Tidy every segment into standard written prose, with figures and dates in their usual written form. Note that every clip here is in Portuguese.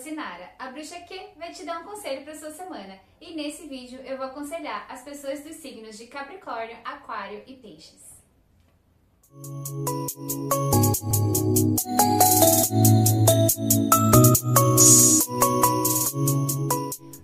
Sinara, a bruxa que vai te dar um conselho para sua semana. E nesse vídeo eu vou aconselhar as pessoas dos signos de Capricórnio, Aquário e Peixes.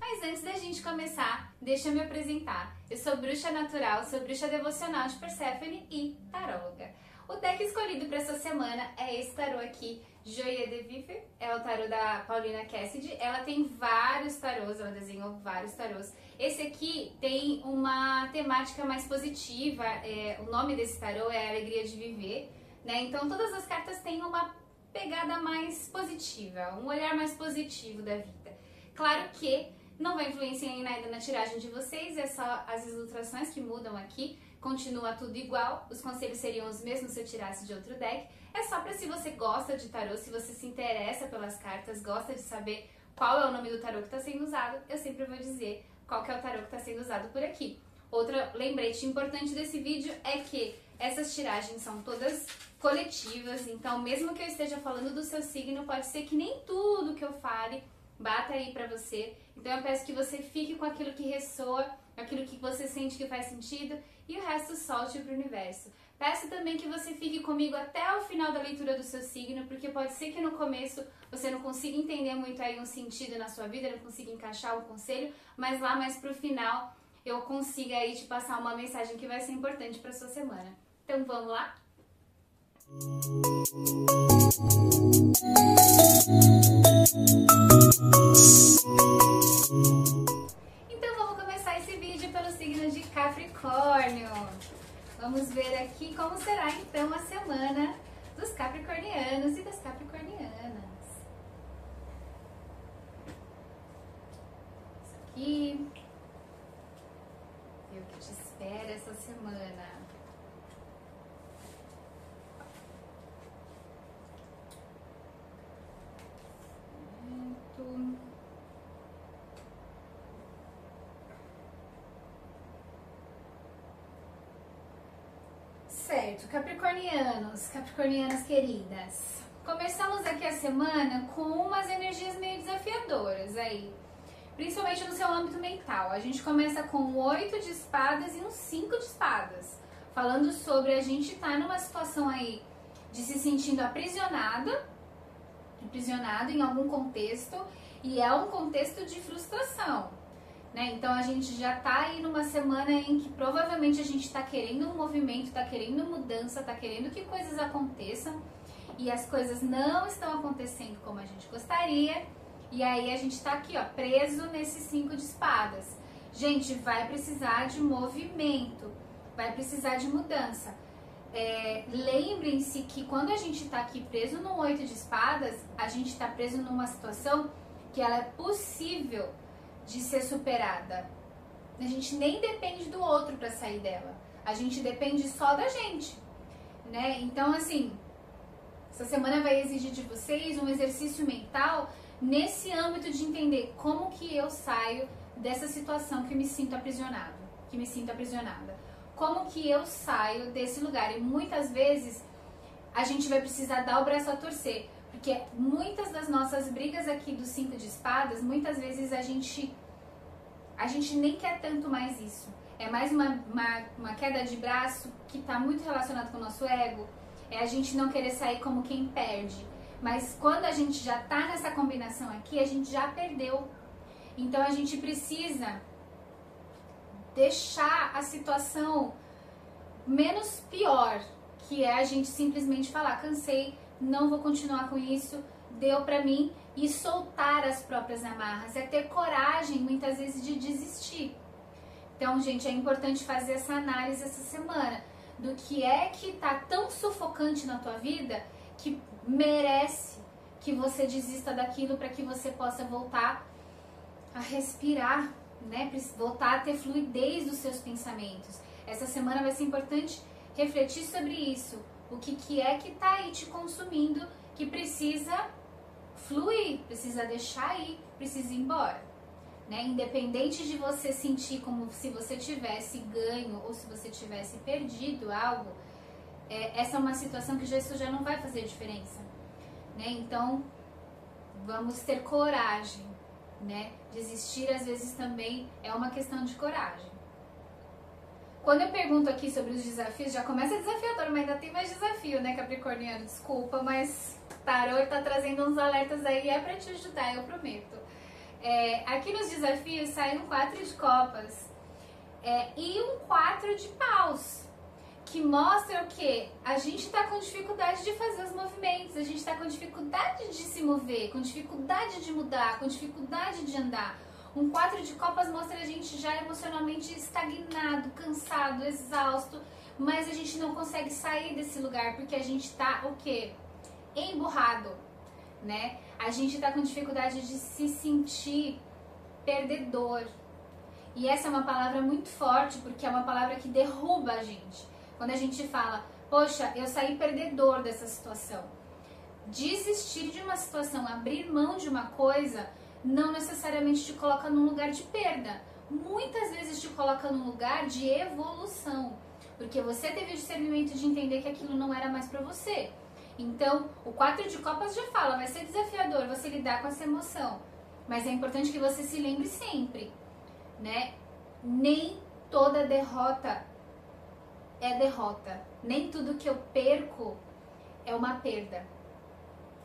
Mas antes da gente começar, deixa eu me apresentar. Eu sou bruxa natural, sou bruxa devocional de Perséfone e taróloga. O deck escolhido para essa semana é esse tarô aqui, Joie de Vivre, é o tarô da Paulina Cassidy. Ela tem vários tarôs, ela desenhou vários tarôs. Esse aqui tem uma temática mais positiva, o nome desse tarô é Alegria de Viver, né? Então todas as cartas têm uma pegada mais positiva, um olhar mais positivo da vida. Claro que não vai influenciar em nada na tiragem de vocês, é só as ilustrações que mudam aqui. Continua tudo igual, os conselhos seriam os mesmos se eu tirasse de outro deck. É só para se você gosta de tarô, se você se interessa pelas cartas, gosta de saber qual é o nome do tarô que está sendo usado, eu sempre vou dizer qual que é o tarô que está sendo usado por aqui. Outra lembrete importante desse vídeo é que essas tiragens são todas coletivas, então mesmo que eu esteja falando do seu signo, pode ser que nem tudo que eu fale bata aí pra você. Então eu peço que você fique com aquilo que ressoa, aquilo que você sente que faz sentido e o resto solte pro universo. Peço também que você fique comigo até o final da leitura do seu signo, porque pode ser que no começo você não consiga entender muito aí um sentido na sua vida, não consiga encaixar um conselho, mas lá mais pro final eu consiga aí te passar uma mensagem que vai ser importante pra sua semana. Então vamos lá? Então vamos começar esse vídeo pelo signo de Capricórnio. Vamos ver aqui como será então a semana dos capricornianos e das capricornianas. Isso aqui. Ver o que te espera essa semana. Certo, capricornianas queridas, começamos aqui a semana com umas energias meio desafiadoras aí, principalmente no seu âmbito mental. A gente começa com um 8 de espadas e um 5 de espadas, falando sobre a gente estar numa situação aí de se sentindo aprisionado em algum contexto, e é um contexto de frustração, né? Então a gente já tá aí numa semana em que provavelmente a gente tá querendo um movimento, tá querendo mudança, tá querendo que coisas aconteçam e as coisas não estão acontecendo como a gente gostaria, e aí a gente tá aqui, ó, preso nesse 5 de espadas. Gente, vai precisar de movimento, vai precisar de mudança. Lembrem-se que quando a gente tá aqui preso no 8 de espadas, a gente tá preso numa situação que ela é possível de ser superada. A gente nem depende do outro para sair dela. A gente depende só da gente, né? Então, assim, essa semana vai exigir de vocês um exercício mental nesse âmbito de entender como que eu saio dessa situação que me sinto aprisionada. Como que eu saio desse lugar? E muitas vezes a gente vai precisar dar o braço a torcer, porque muitas das nossas brigas aqui do 5 de espadas, muitas vezes a gente nem quer tanto mais isso. É mais uma queda de braço que está muito relacionado com o nosso ego. É a gente não querer sair como quem perde. Mas quando a gente já está nessa combinação aqui, a gente já perdeu. Então a gente precisa deixar a situação menos pior, que é a gente simplesmente falar, cansei, não vou continuar com isso, deu pra mim, e soltar as próprias amarras, é ter coragem muitas vezes de desistir. Então, gente, é importante fazer essa análise essa semana do que é que tá tão sufocante na tua vida que merece que você desista daquilo para que você possa voltar a respirar, né? Voltar a ter fluidez dos seus pensamentos. Essa semana vai ser importante refletir sobre isso. O que é que tá aí te consumindo, que precisa fluir, precisa deixar ir, precisa ir embora, né? Independente de você sentir como se você tivesse ganho ou se você tivesse perdido algo, essa é uma situação que isso já não vai fazer diferença, né? Então, vamos ter coragem, né? Desistir às vezes também é uma questão de coragem. Quando eu pergunto aqui sobre os desafios, já começa desafiador, mas ainda tem mais desafio, né, Capricorniano? Desculpa, mas Tarô tá trazendo uns alertas aí, é pra te ajudar, eu prometo. Aqui nos desafios sai um 4 de copas e um 4 de paus, que mostra o quê? A gente tá com dificuldade de fazer os movimentos, a gente tá com dificuldade de se mover, com dificuldade de mudar, com dificuldade de andar. Um 4 de copas mostra a gente já emocionalmente estagnado, cansado, exausto, mas a gente não consegue sair desse lugar porque a gente tá o quê? Emburrado, né? A gente tá com dificuldade de se sentir perdedor. E essa é uma palavra muito forte porque é uma palavra que derruba a gente. Quando a gente fala, poxa, eu saí perdedor dessa situação. Desistir de uma situação, abrir mão de uma coisa, não necessariamente te coloca num lugar de perda. Muitas vezes te coloca num lugar de evolução, porque você teve o discernimento de entender que aquilo não era mais pra você. Então, o 4 de copas já fala, vai ser desafiador você lidar com essa emoção, mas é importante que você se lembre sempre, né? Nem toda derrota é derrota, nem tudo que eu perco é uma perda.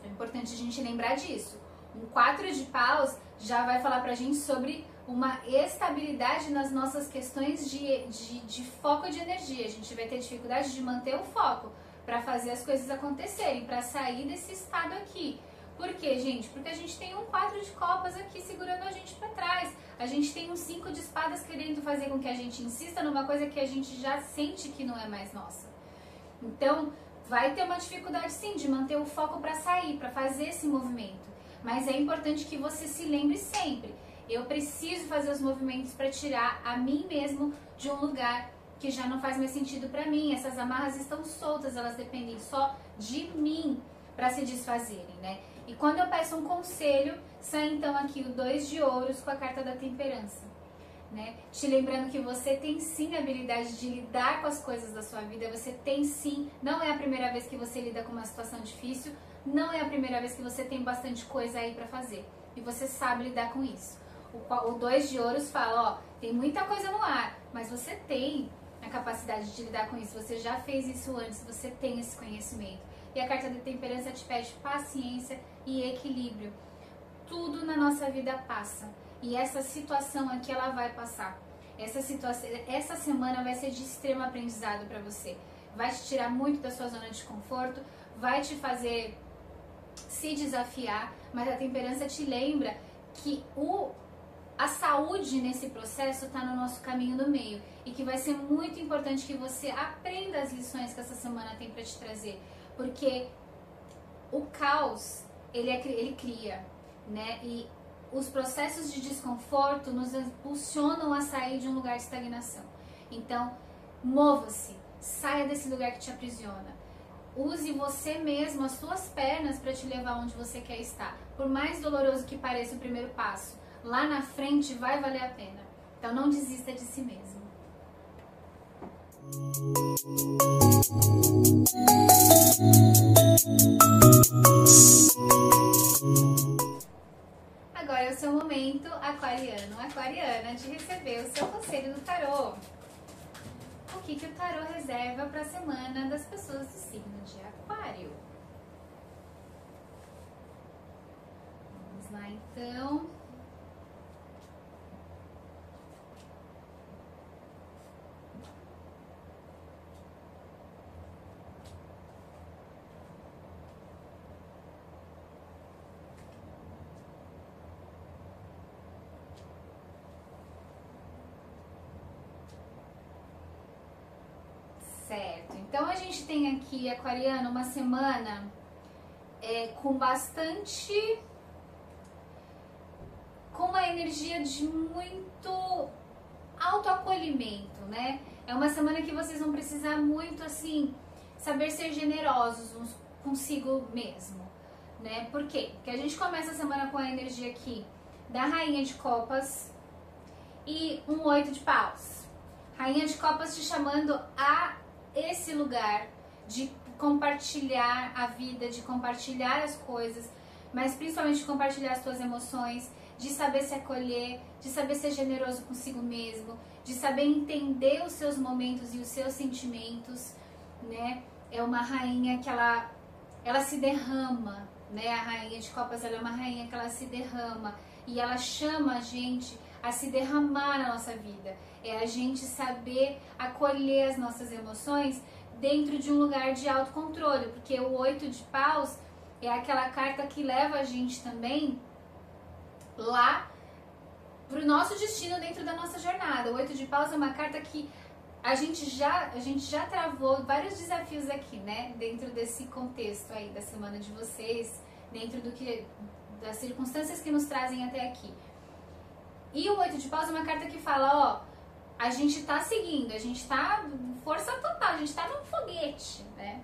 É importante a gente lembrar disso. Um 4 de paus já vai falar pra gente sobre uma estabilidade nas nossas questões de foco de energia. A gente vai ter dificuldade de manter o foco para fazer as coisas acontecerem, para sair desse estado aqui. Por quê, gente? Porque a gente tem um 4 de copas aqui segurando a gente para trás. A gente tem um 5 de espadas querendo fazer com que a gente insista numa coisa que a gente já sente que não é mais nossa. Então, vai ter uma dificuldade sim de manter o foco para sair, para fazer esse movimento. Mas é importante que você se lembre sempre, eu preciso fazer os movimentos para tirar a mim mesmo de um lugar que já não faz mais sentido para mim. Essas amarras estão soltas, elas dependem só de mim para se desfazerem, né? E quando eu peço um conselho, sai então aqui o 2 de ouros com a carta da temperança, né? Te lembrando que você tem sim a habilidade de lidar com as coisas da sua vida, você tem sim, não é a primeira vez que você lida com uma situação difícil, não é a primeira vez que você tem bastante coisa aí pra fazer. E você sabe lidar com isso. O 2 de ouros fala, ó, tem muita coisa no ar, mas você tem a capacidade de lidar com isso. Você já fez isso antes, você tem esse conhecimento. E a carta da temperança te pede paciência e equilíbrio. Tudo na nossa vida passa. E essa situação aqui, ela vai passar. Essa semana vai ser de extremo aprendizado pra você. Vai te tirar muito da sua zona de conforto, vai te fazer se desafiar, mas a temperança te lembra que a saúde nesse processo está no nosso caminho do meio e que vai ser muito importante que você aprenda as lições que essa semana tem para te trazer, porque o caos ele cria, né? E os processos de desconforto nos impulsionam a sair de um lugar de estagnação. Então, mova-se, saia desse lugar que te aprisiona. Use você mesmo, as suas pernas, para te levar onde você quer estar. Por mais doloroso que pareça o primeiro passo, lá na frente vai valer a pena. Então não desista de si mesmo. Agora é o seu momento, aquariano, aquariana, de receber o seu conselho do tarô. O que o tarô reserva para a semana das pessoas do signo de Aquário? Vamos lá então. Certo, então a gente tem aqui, aquariano, uma semana com uma energia de muito autoacolhimento, né? É uma semana que vocês vão precisar muito, assim, saber ser generosos uns consigo mesmo, né? Por quê? Porque a gente começa a semana com a energia aqui da Rainha de Copas e um 8 de Paus. Rainha de Copas te chamando a esse lugar de compartilhar a vida, de compartilhar as coisas, mas principalmente de compartilhar as tuas emoções, de saber se acolher, de saber ser generoso consigo mesmo, de saber entender os seus momentos e os seus sentimentos, né? É uma rainha que ela se derrama, né? A rainha de copas, ela é uma rainha que ela se derrama e ela chama a gente a se derramar na nossa vida. É a gente saber acolher as nossas emoções dentro de um lugar de autocontrole, porque o 8 de paus é aquela carta que leva a gente também lá pro nosso destino dentro da nossa jornada. O 8 de paus é uma carta que a gente já travou vários desafios aqui, né? Dentro desse contexto aí da semana de vocês, dentro das circunstâncias que nos trazem até aqui. E o 8 de paus é uma carta que fala, ó, a gente tá seguindo, a gente tá força total, a gente tá num foguete, né?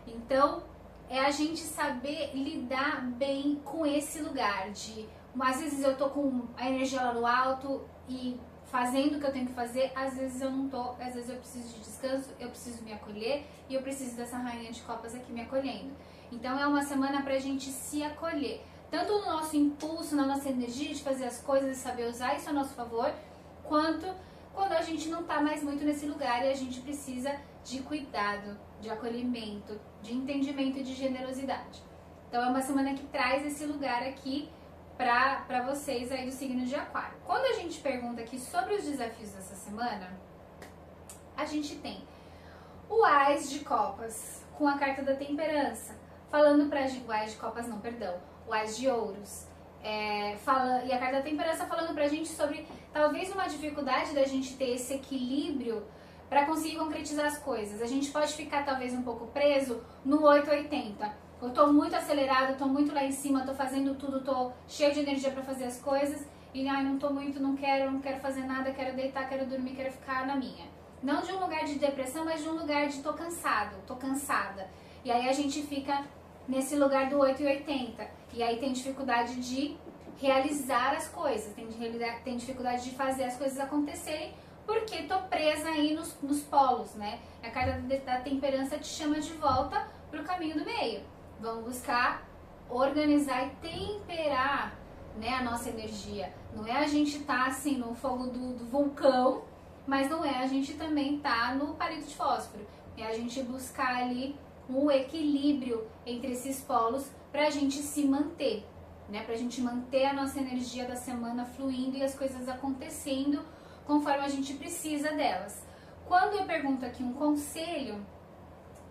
Então, é a gente saber lidar bem com esse lugar de, às vezes eu tô com a energia lá no alto e fazendo o que eu tenho que fazer, às vezes eu não tô, às vezes eu preciso de descanso, eu preciso me acolher e eu preciso dessa rainha de copas aqui me acolhendo. Então é uma semana pra gente se acolher, tanto no nosso impulso, na nossa energia de fazer as coisas e saber usar isso a nosso favor, quanto quando a gente não tá mais muito nesse lugar e a gente precisa de cuidado, de acolhimento, de entendimento e de generosidade. Então é uma semana que traz esse lugar aqui para vocês aí do signo de Aquário. Quando a gente pergunta aqui sobre os desafios dessa semana, a gente tem o Ás de Copas com a carta da Temperança, falando para o Ás de Copas, não, perdão, o Ás de Ouros, e a carta da Temperança falando pra gente sobre talvez uma dificuldade da gente ter esse equilíbrio para conseguir concretizar as coisas. A gente pode ficar talvez um pouco preso no 880. Eu tô muito acelerado, tô muito lá em cima, tô fazendo tudo, tô cheio de energia para fazer as coisas e não tô muito, não quero fazer nada, quero deitar, quero dormir, quero ficar na minha. Não de um lugar de depressão, mas de um lugar de tô cansado, tô cansada. E aí a gente fica nesse lugar do 880. E aí tem dificuldade de realizar as coisas, tem dificuldade de fazer as coisas acontecerem, porque tô presa aí nos polos, né? A carta da Temperança te chama de volta pro caminho do meio. Vamos buscar organizar e temperar, né, a nossa energia. Não é a gente tá assim no fogo do vulcão, mas não é a gente também tá no palito de fósforo. É a gente buscar ali um equilíbrio entre esses polos pra gente se manter, né? Pra gente manter a nossa energia da semana fluindo e as coisas acontecendo conforme a gente precisa delas. Quando eu pergunto aqui um conselho,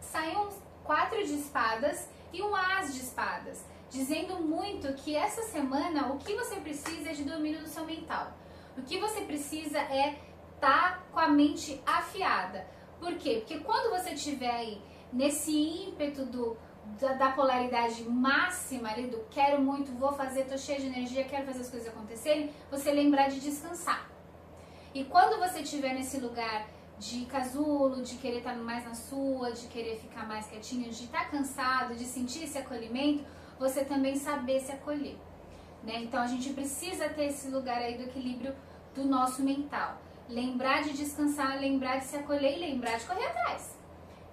sai um 4 de espadas e um Ás de espadas, dizendo muito que essa semana o que você precisa é de domínio do seu mental. O que você precisa é estar com a mente afiada. Por quê? Porque quando você estiver aí nesse ímpeto da polaridade máxima ali, do quero muito, vou fazer, tô cheio de energia, quero fazer as coisas acontecerem, você lembrar de descansar. E quando você estiver nesse lugar de casulo, de querer estar mais na sua, de querer ficar mais quietinho, de estar cansado, de sentir esse acolhimento, você também saber se acolher, né? Então a gente precisa ter esse lugar aí do equilíbrio do nosso mental. Lembrar de descansar, lembrar de se acolher e lembrar de correr atrás,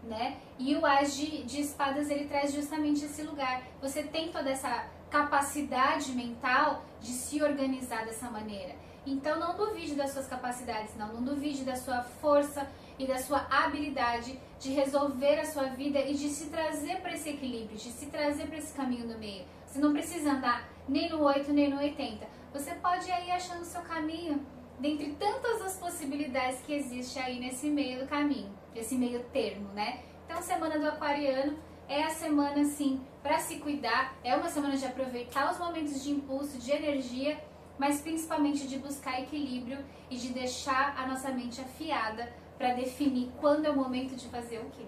né? E o Ás de espadas, ele traz justamente esse lugar. Você tem toda essa capacidade mental de se organizar dessa maneira. Então não duvide das suas capacidades, não duvide da sua força e da sua habilidade de resolver a sua vida e de se trazer para esse equilíbrio, de se trazer para esse caminho do meio. Você não precisa andar nem no 8 nem no 80. Você pode ir aí achando o seu caminho dentre tantas as possibilidades que existe aí nesse meio do caminho, esse meio termo, né? Então, semana do aquariano é a semana, assim, para se cuidar, é uma semana de aproveitar os momentos de impulso, de energia, mas principalmente de buscar equilíbrio e de deixar a nossa mente afiada para definir quando é o momento de fazer o quê.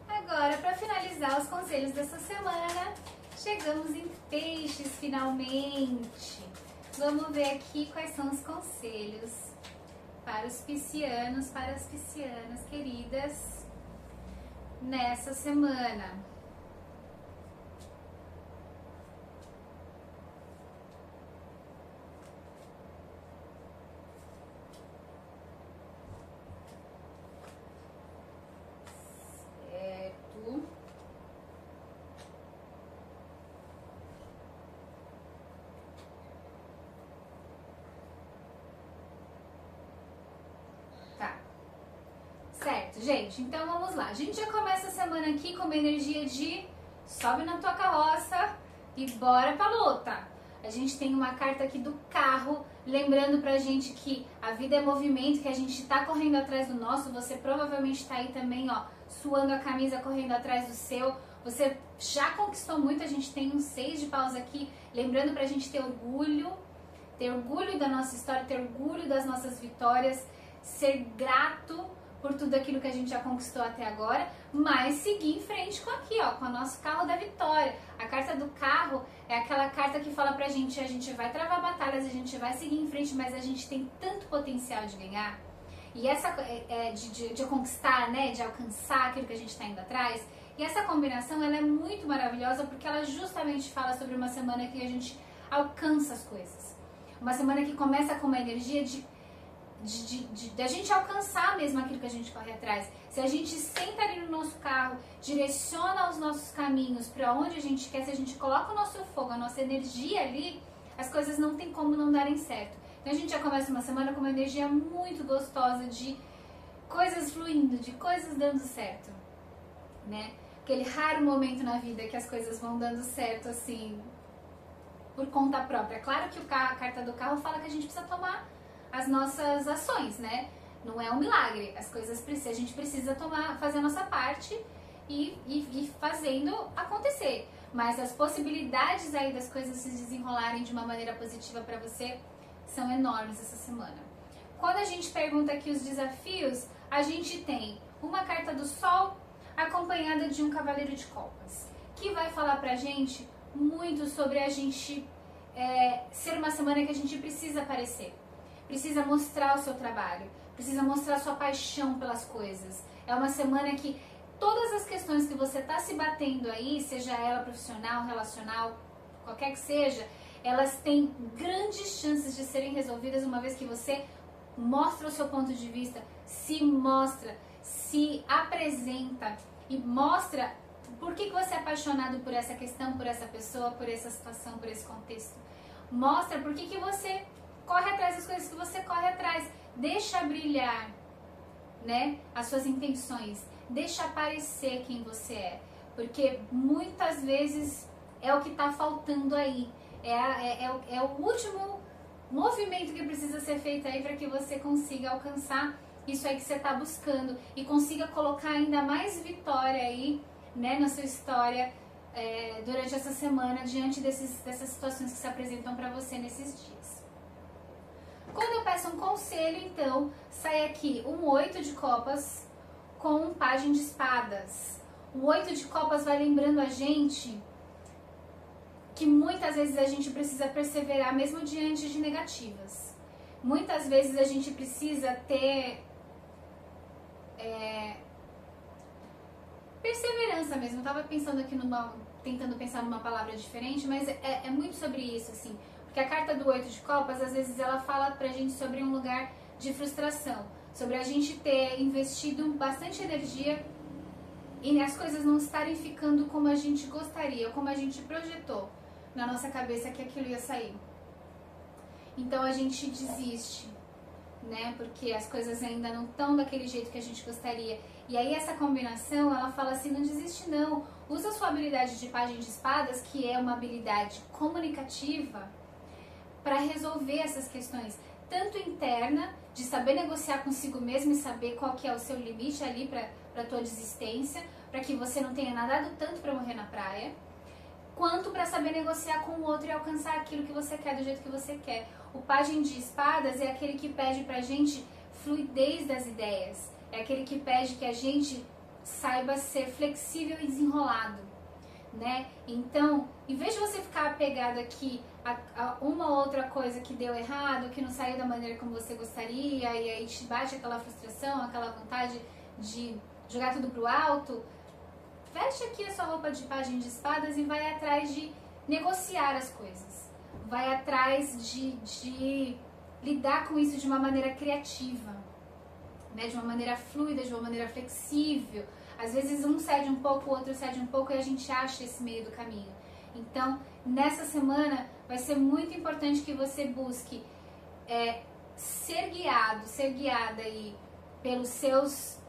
Agora, para finalizar os conselhos dessa semana, chegamos em Peixes finalmente. Vamos ver aqui quais são os conselhos para os piscianos, para as piscianas queridas nessa semana. certo, gente? Então vamos lá. A gente já começa a semana aqui com uma energia de sobe na tua carroça e bora pra luta. A gente tem uma carta aqui do carro, lembrando pra gente que a vida é movimento, que a gente tá correndo atrás do nosso. Você provavelmente tá aí também, ó, suando a camisa, correndo atrás do seu. Você já conquistou muito, a gente tem um 6 de paus aqui, lembrando pra gente ter orgulho da nossa história, ter orgulho das nossas vitórias, ser grato por tudo aquilo que a gente já conquistou até agora, mas seguir em frente com aqui, ó, com o nosso carro da vitória. A carta do carro é aquela carta que fala pra gente, a gente vai travar batalhas, a gente vai seguir em frente, mas a gente tem tanto potencial de ganhar, e essa de conquistar, né, de alcançar aquilo que a gente está indo atrás. E essa combinação, ela é muito maravilhosa, porque ela justamente fala sobre uma semana que a gente alcança as coisas. Uma semana que começa com uma energia da gente alcançar mesmo aquilo que a gente corre atrás. Se a gente senta ali no nosso carro, direciona os nossos caminhos para onde a gente quer, se a gente coloca o nosso fogo, a nossa energia ali, as coisas não tem como não darem certo. Então a gente já começa uma semana com uma energia muito gostosa de coisas fluindo, de coisas dando certo, né? Aquele raro momento na vida que as coisas vão dando certo, assim, por conta própria. Claro que a carta do carro fala que a gente precisa tomar as nossas ações, né? Não é um milagre. As coisas a gente precisa fazer a nossa parte e fazendo acontecer. Mas as possibilidades aí das coisas se desenrolarem de uma maneira positiva para você são enormes essa semana. Quando a gente pergunta aqui os desafios, a gente tem uma carta do Sol acompanhada de um cavaleiro de copas, que vai falar pra gente muito sobre a gente ser uma semana que a gente precisa aparecer, precisa mostrar o seu trabalho, precisa mostrar a sua paixão pelas coisas. É uma semana que todas as questões que você tá se batendo aí, seja ela profissional, relacional, qualquer que seja, elas têm grandes chances de serem resolvidas uma vez que você mostra o seu ponto de vista, se mostra, se apresenta e mostra por que você é apaixonado por essa questão, por essa pessoa, por essa situação, por esse contexto. Mostra por que você corre atrás das coisas que você corre atrás. Deixa brilhar, né, as suas intenções. Deixa aparecer quem você é. Porque muitas vezes é o que está faltando aí. É o último movimento que precisa ser feito aí para que você consiga alcançar isso aí que você está buscando e consiga colocar ainda mais vitória aí, né, na sua história durante essa semana, diante dessas situações que se apresentam para você nesses dias. Quando eu peço um conselho, então, sai aqui um 8 de copas com um pajem de espadas. O 8 de copas vai lembrando a gente que muitas vezes a gente precisa perseverar mesmo diante de negativas. Muitas vezes a gente precisa ter perseverança mesmo. Eu tava pensando aqui tentando pensar numa palavra diferente, mas é muito sobre isso, assim. Porque a carta do 8 de copas, às vezes ela fala pra gente sobre um lugar de frustração, sobre a gente ter investido bastante energia e as coisas não estarem ficando como a gente gostaria, como a gente projetou na nossa cabeça que aquilo ia sair. Então a gente desiste, né? Porque as coisas ainda não estão daquele jeito que a gente gostaria. E aí essa combinação, ela fala assim, não desiste não. Usa a sua habilidade de pajem de espadas, que é uma habilidade comunicativa, para resolver essas questões, tanto interna, de saber negociar consigo mesmo e saber qual que é o seu limite ali para tua desistência, para que você não tenha nadado tanto para morrer na praia, quanto para saber negociar com o outro e alcançar aquilo que você quer do jeito que você quer. O pajem de espadas é aquele que pede pra gente fluidez das ideias, é aquele que pede que a gente saiba ser flexível e desenrolado, né? Então, em vez de você ficar apegado aqui a uma outra coisa que deu errado, que não saiu da maneira como você gostaria, e aí te bate aquela frustração, aquela vontade de jogar tudo pro alto, veste aqui a sua roupa de pajem de espadas e vai atrás de negociar as coisas. Vai atrás de lidar com isso de uma maneira criativa, né? De uma maneira fluida, de uma maneira flexível. Às vezes um cede um pouco, o outro cede um pouco e a gente acha esse meio do caminho. Então, nessa semana vai ser muito importante que você busque ser guiado, ser guiada aí pelos seus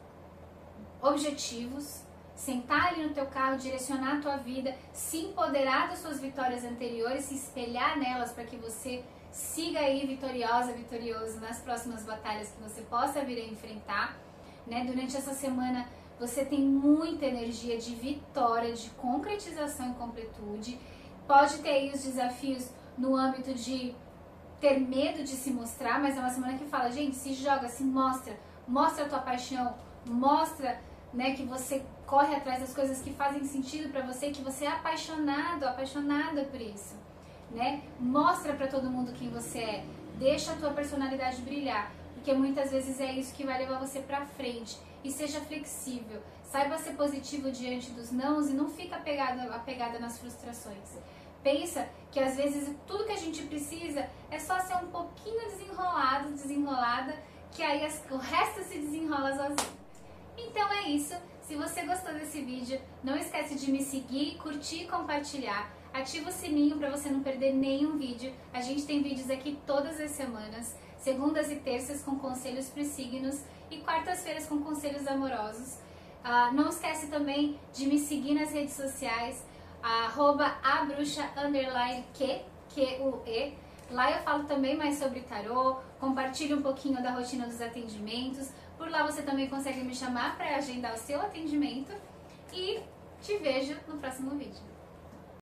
objetivos, sentar ali no teu carro, direcionar a tua vida, se empoderar das suas vitórias anteriores, se espelhar nelas para que você siga aí vitoriosa, vitorioso nas próximas batalhas que você possa vir a enfrentar, né? Durante essa semana você tem muita energia de vitória, de concretização e completude. Pode ter aí os desafios no âmbito de ter medo de se mostrar, mas é uma semana que fala, gente, se joga, se mostra, mostra a tua paixão, mostra, né, que você corre atrás das coisas que fazem sentido pra você, que você é apaixonado, apaixonada por isso, né? Mostra pra todo mundo quem você é, deixa a tua personalidade brilhar, porque muitas vezes é isso que vai levar você pra frente. E seja flexível, saiba ser positivo diante dos nãos e não fica apegada nas frustrações. Pensa que às vezes tudo que a gente precisa é só ser um pouquinho desenrolado, desenrolada, que aí o resto se desenrola sozinho. Então é isso. Se você gostou desse vídeo, não esquece de me seguir, curtir e compartilhar. Ativa o sininho para você não perder nenhum vídeo. A gente tem vídeos aqui todas as semanas, segundas e terças com conselhos para os signos e quartas-feiras com conselhos amorosos. Não esquece também de me seguir nas redes sociais, @abruxa_que. Lá eu falo também mais sobre tarô, compartilho um pouquinho da rotina dos atendimentos. Por lá você também consegue me chamar para agendar o seu atendimento. E te vejo no próximo vídeo.